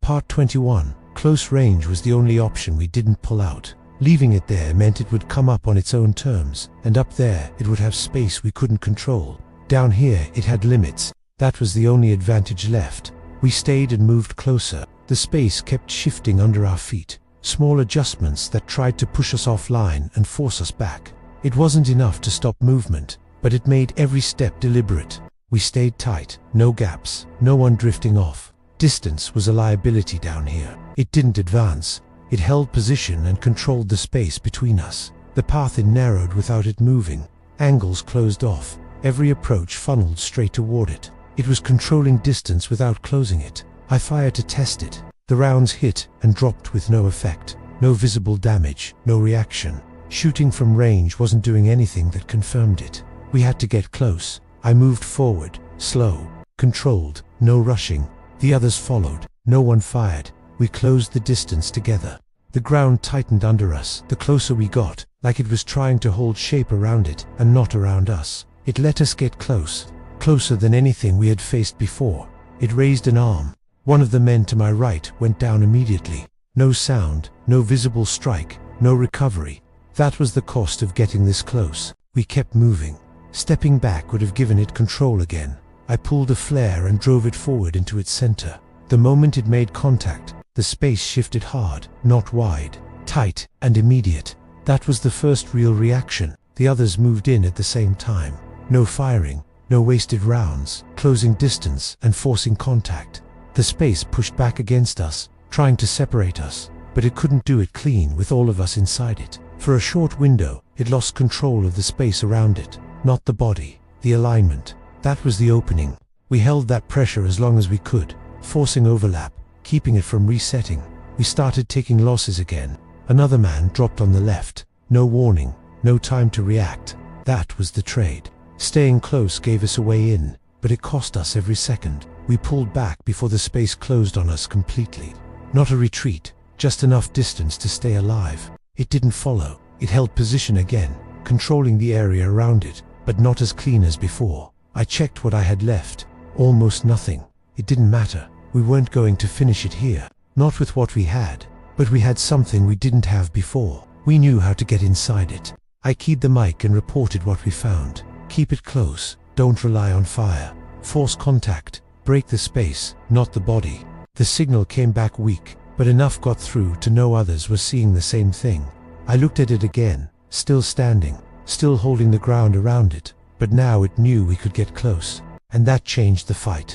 Part 21. Close range was the only option we didn't pull out. Leaving it there meant it would come up on its own terms, and up there it would have space we couldn't control. Down here it had limits. That was the only advantage left. We stayed and moved closer. The space kept shifting under our feet. Small adjustments that tried to push us offline and force us back. It wasn't enough to stop movement, but it made every step deliberate. We stayed tight, no gaps, no one drifting off. Distance was a liability down here. It didn't advance. It held position and controlled the space between us. The path narrowed without it moving. Angles closed off. Every approach funneled straight toward it. It was controlling distance without closing it. I fired to test it. The rounds hit and dropped with no effect. No visible damage, no reaction. Shooting from range wasn't doing anything that confirmed it. We had to get close. I moved forward, slow, controlled, no rushing. The others followed. No one fired. We closed the distance together. The ground tightened under us the closer we got, like it was trying to hold shape around it and not around us. It let us get close, closer than anything we had faced before. It raised an arm. One of the men to my right went down immediately. No sound, no visible strike, no recovery. That was the cost of getting this close. We kept moving. Stepping back would have given it control again. I pulled a flare and drove it forward into its center. The moment it made contact, the space shifted hard, not wide, tight and immediate. That was the first real reaction. The others moved in at the same time. No firing, no wasted rounds, closing distance and forcing contact. The space pushed back against us, trying to separate us, but it couldn't do it clean with all of us inside it. For a short window, it lost control of the space around it, not the body, the alignment. That was the opening. We held that pressure as long as we could, forcing overlap, keeping it from resetting. We started taking losses again. Another man dropped on the left. No warning, no time to react. That was the trade. Staying close gave us a way in, but it cost us every second. We pulled back before the space closed on us completely. Not a retreat, just enough distance to stay alive. It didn't follow. It held position again, controlling the area around it, but not as clean as before. I checked what I had left. Almost nothing. It didn't matter. We weren't going to finish it here. Not with what we had. But we had something we didn't have before. We knew how to get inside it. I keyed the mic and reported what we found. Keep it close. Don't rely on fire. Force contact. Break the space, not the body. The signal came back weak, but enough got through to know others were seeing the same thing. I looked at it again. Still standing. Still holding the ground around it. But now it knew we could get close. And that changed the fight.